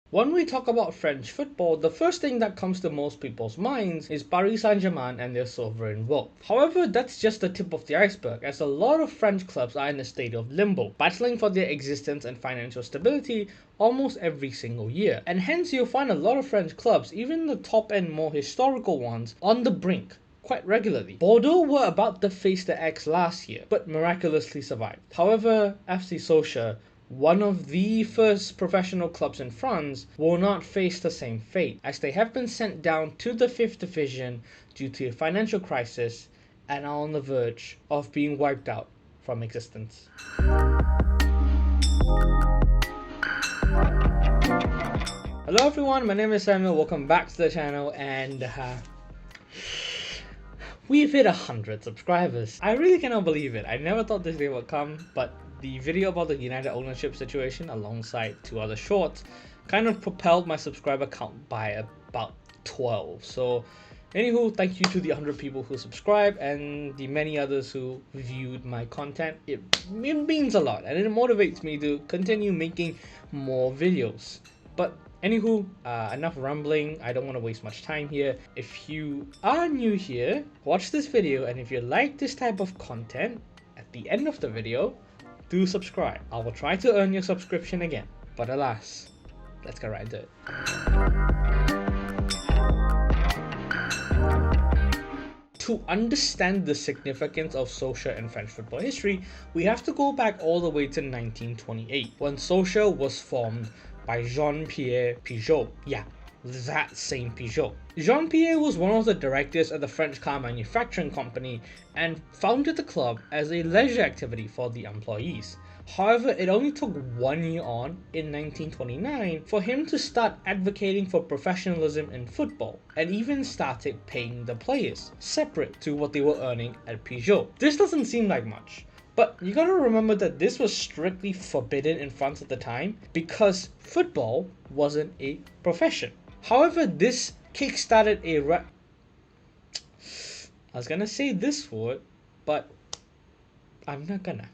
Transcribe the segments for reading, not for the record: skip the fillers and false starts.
When we talk about French football, the first thing that comes to most people's minds is Paris Saint-Germain and their sovereign wealth. However, that's just the tip of the iceberg, as a lot of French clubs are in a state of limbo, battling for their existence and financial stability almost every single year. And hence you'll find a lot of French clubs, even the top and more historical ones, on the brink quite regularly. Bordeaux were about to face the X last year, but miraculously survived. However, FC Sochaux, one of the first professional clubs in France, will not face the same fate, as they have been sent down to the 5th division due to a financial crisis and are on the verge of being wiped out from existence. Hello everyone, my name is Samuel, welcome back to the channel, and we've hit 100 subscribers. I really cannot believe it. I never thought this day would come, but the video about the United ownership situation alongside 2 other shorts kind of propelled my subscriber count by about 12. So anywho, thank you to the 100 people who subscribed and the many others who viewed my content. It means a lot and it motivates me to continue making more videos. But anywho, enough rambling. I don't want to waste much time here. If you are new here, watch this video, and if you like this type of content, at the end of the video, do subscribe. I will try to earn your subscription again, but alas, let's get right into it. To understand the significance of Sochaux in French football history, we have to go back all the way to 1928, when Sochaux was formed by Jean-Pierre Pigeot. Yeah, that same Pigeot. Jean-Pierre was one of the directors at the French car manufacturing company and founded the club as a leisure activity for the employees. However, it only took 1 year on, in 1929, for him to start advocating for professionalism in football, and even started paying the players, separate to what they were earning at Pigeot. This doesn't seem like much, but you gotta remember that this was strictly forbidden in France at the time because football wasn't a profession. However, this kickstarted I was gonna say this word, but I'm not gonna.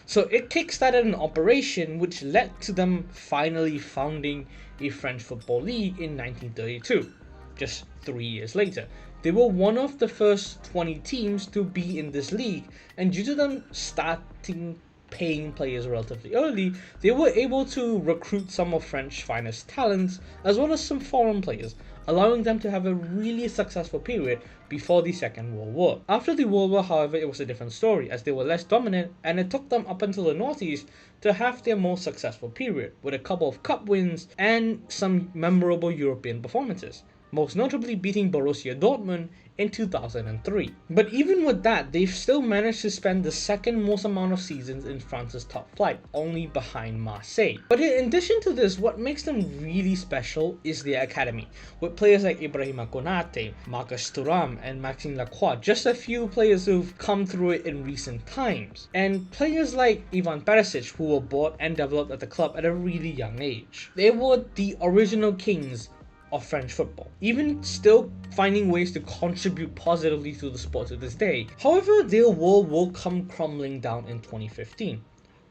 So it kickstarted an operation which led to them finally founding a French football league in 1932, just 3 years later. They were one of the first 20 teams to be in this league, and due to them starting paying players relatively early, they were able to recruit some of French's finest talents as well as some foreign players, allowing them to have a really successful period before the Second World War. After the World War, however, it was a different story, as they were less dominant, and it took them up until the noughties to have their most successful period, with a couple of cup wins and some memorable European performances, most notably beating Borussia Dortmund in 2003. But even with that, they've still managed to spend the second most amount of seasons in France's top flight, only behind Marseille. But in addition to this, what makes them really special is their academy, with players like Ibrahima Konate, Marcus Thuram, and Maxime Lacroix, just a few players who've come through it in recent times, and players like Ivan Perisic, who were bought and developed at the club at a really young age. They were the original kings of French football, even still finding ways to contribute positively to the sport to this day. However, their world will come crumbling down in 2015,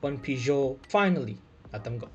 when Pigeot finally let them go.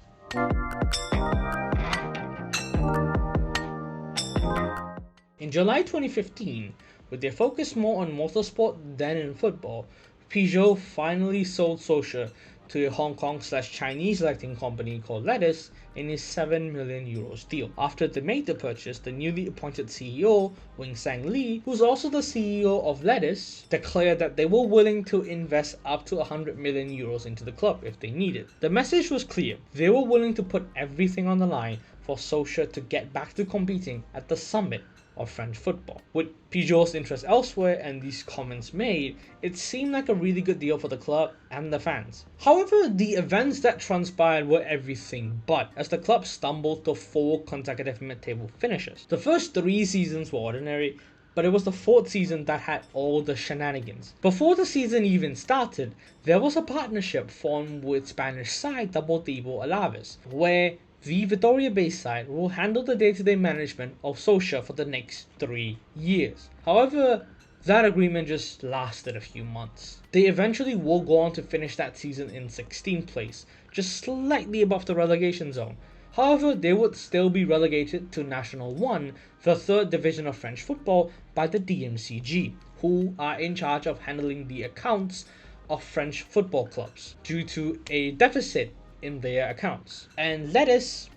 In July 2015, with their focus more on motorsport than in football, Pigeot finally sold Sochaux to a Hong Kong/Chinese lighting company called Ledus in a €7 million deal. After they made the purchase, the newly appointed CEO, Wing Sang Lee, who's also the CEO of Ledus, declared that they were willing to invest up to €100 million into the club if they needed. The message was clear. They were willing to put everything on the line for Sochaux to get back to competing at the summit of French football. With Pigeot's interest elsewhere and these comments made, it seemed like a really good deal for the club and the fans. However, the events that transpired were everything but, as the club stumbled to 4 consecutive mid-table finishes. The first 3 seasons were ordinary, but it was the 4th season that had all the shenanigans. Before the season even started, there was a partnership formed with Spanish side Deportivo Alaves, where the Vitoria-based side will handle the day-to-day management of Sochaux for the next 3 years. However, that agreement just lasted a few months. They eventually will go on to finish that season in 16th place, just slightly above the relegation zone. However, they would still be relegated to National 1, the third division of French football, by the DMCG, who are in charge of handling the accounts of French football clubs due to a deficit in their accounts. And Ledus,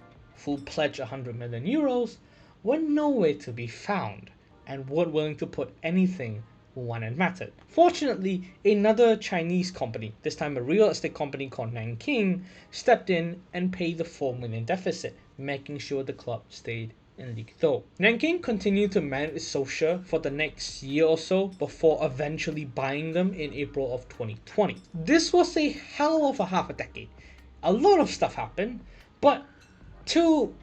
who pledged 100 million euros, were nowhere to be found and weren't willing to put anything when it mattered. Fortunately, another Chinese company, this time a real estate company called Nenking, stepped in and paid the 4 million deficit, making sure the club stayed in Ligue 2. Nenking continued to manage Sochaux for the next year or so before eventually buying them in April of 2020. This was a hell of a half a decade. A lot of stuff happened, but to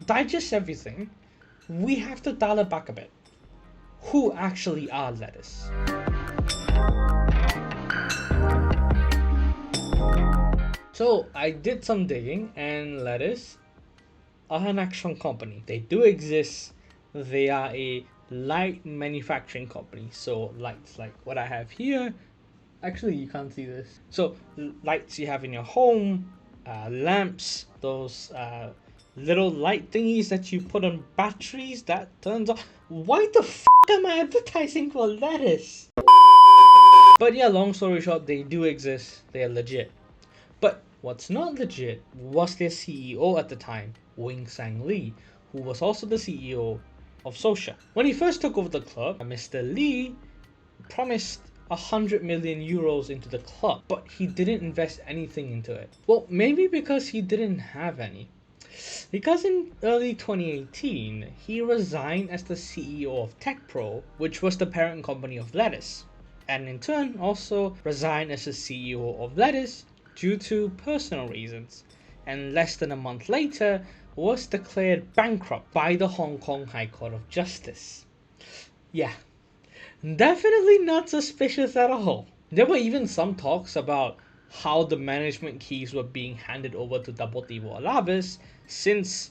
digest everything, we have to dial it back a bit. Who actually are Ledus? So I did some digging, and Ledus are an actual company. They do exist. They are a light manufacturing company. So lights like what I have here. Actually, you can't see this. So lights you have in your home, lamps, those little light thingies that you put on batteries that turns off. Why the f am I advertising for Ledus? But yeah, long story short, they do exist. They are legit. But what's not legit was their CEO at the time, Wing Sang Lee, who was also the CEO of Sochaux. When he first took over the club, Mr. Lee promised 100 million euros into the club, but he didn't invest anything into it. Well, maybe because he didn't have any. Because in early 2018, he resigned as the CEO of TechPro, which was the parent company of Ledus, and in turn also resigned as the CEO of Ledus due to personal reasons, and less than a month later was declared bankrupt by the Hong Kong High Court of Justice. Yeah, definitely not suspicious at all. There were even some talks about how the management keys were being handed over to Deportivo Alaves, since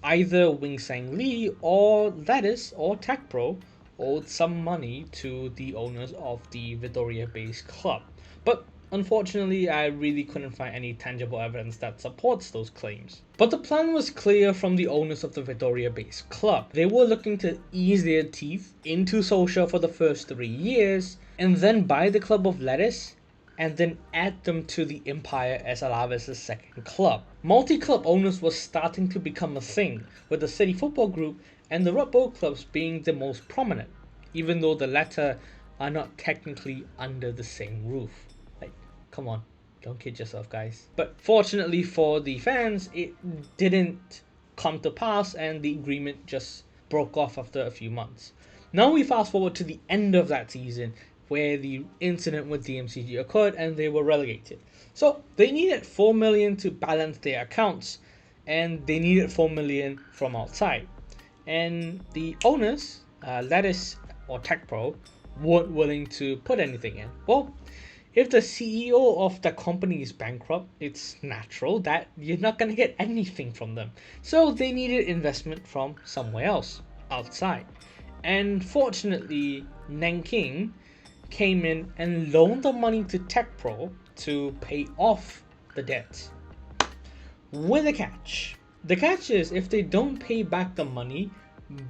either Wing Sang Lee or Ledus or TechPro owed some money to the owners of the Vitoria-based club. But unfortunately, I really couldn't find any tangible evidence that supports those claims. But the plan was clear from the owners of the Vitoria-based club. They were looking to ease their teeth into Sochaux for the first 3 years, and then buy the club of Ledus, and then add them to the empire as Alaves' second club. Multi-club owners was starting to become a thing, with the City Football Group and the Red Bull clubs being the most prominent, even though the latter are not technically under the same roof. Like, come on, don't kid yourself, guys. But fortunately for the fans, it didn't come to pass, and the agreement just broke off after a few months. Now we fast forward to the end of that season, where the incident with DMCG occurred and they were relegated. So they needed 4 million to balance their accounts, and they needed 4 million from outside. And the owners, Ledus or TechPro, weren't willing to put anything in. Well, if the CEO of the company is bankrupt, it's natural that you're not going to get anything from them. So they needed investment from somewhere else, outside. And fortunately, Nenking came in and loaned the money to TechPro to pay off the debt. With a catch. The catch is, if they don't pay back the money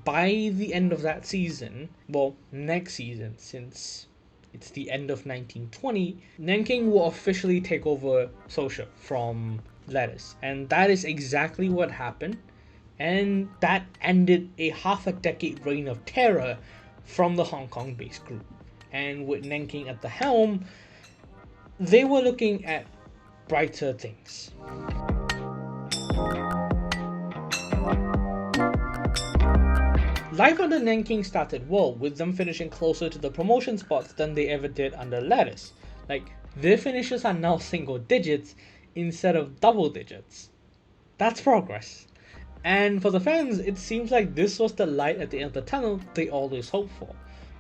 by the end of that season, well, next season, since it's the end of 1920, Nenking will officially take over Sochaux from Ledus. And that is exactly what happened. And that ended a half a decade reign of terror from the Hong Kong-based group. And with Nenking at the helm, they were looking at brighter things. Life under Nenking started well, with them finishing closer to the promotion spots than they ever did under Ledus. Like, their finishes are now single digits instead of double digits. That's progress. And for the fans, it seems like this was the light at the end of the tunnel they always hoped for.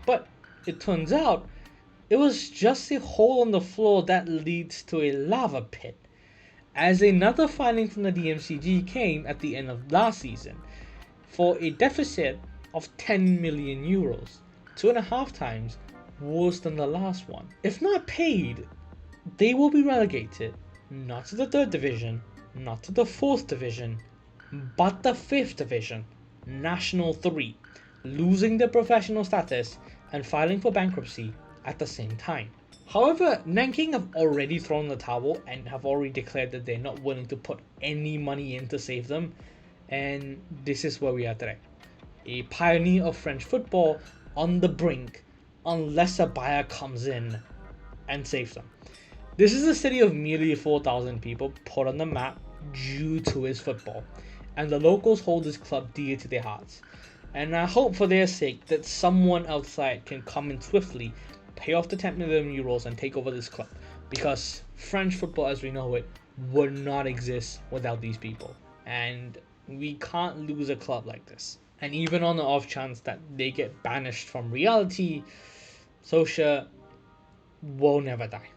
But it turns out, it was just a hole on the floor that leads to a lava pit, as another finding from the DMCG came at the end of last season for a deficit of 10 million euros, 2.5 times worse than the last one. If not paid, they will be relegated, not to the 3rd division, not to the 4th division, but the 5th division, National 3, losing their professional status and filing for bankruptcy at the same time. However, Nenking have already thrown the towel and have already declared that they're not willing to put any money in to save them, and this is where we are today. A pioneer of French football on the brink unless a buyer comes in and saves them. This is a city of merely 4,000 people put on the map due to its football, and the locals hold this club dear to their hearts. And I hope for their sake that someone outside can come in swiftly, pay off the 10 million euros and take over this club, because French football as we know it would not exist without these people, and we can't lose a club like this. And even on the off chance that they get banished from reality, Sochaux will never die.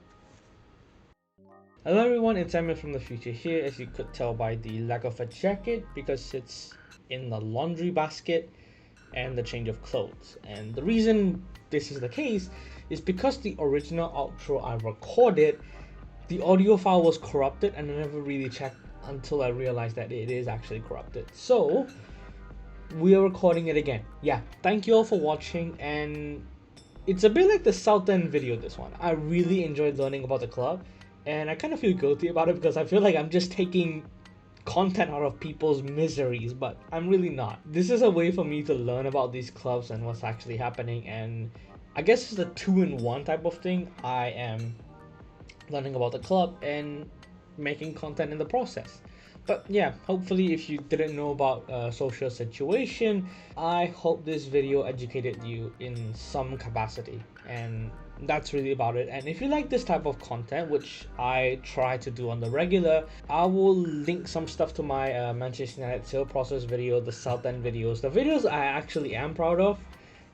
Hello everyone, it's Emil from the future here, as you could tell by the lack of a jacket because it's in the laundry basket and the change of clothes. And the reason this is the case is because the original outro I recorded, the audio file was corrupted and I never really checked until I realized that it is actually corrupted. So we are recording it again. Yeah, thank you all for watching, and it's a bit like the Southend video, this one. I really enjoyed learning about the club, and I kind of feel guilty about it because I feel like I'm just taking content out of people's miseries, but I'm really not. This is a way for me to learn about these clubs and what's actually happening, and I guess it's a 2-in-1 type of thing. I am learning about the club and making content in the process. But yeah, hopefully if you didn't know about Sochaux's situation, I hope this video educated you in some capacity, and that's really about it. And if you like this type of content, which I try to do on the regular, I will link some stuff to my Manchester United sale process video, the Southend videos, the videos I actually am proud of.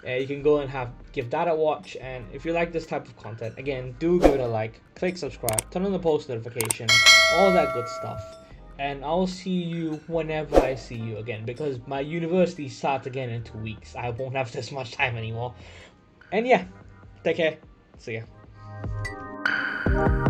You can go and give that a watch, and if you like this type of content, again, do give it a like, click subscribe, turn on the post notification, all that good stuff. And I'll see you whenever I see you again, because my university starts again in 2 weeks. I won't have this much time anymore. And yeah, take care. See ya.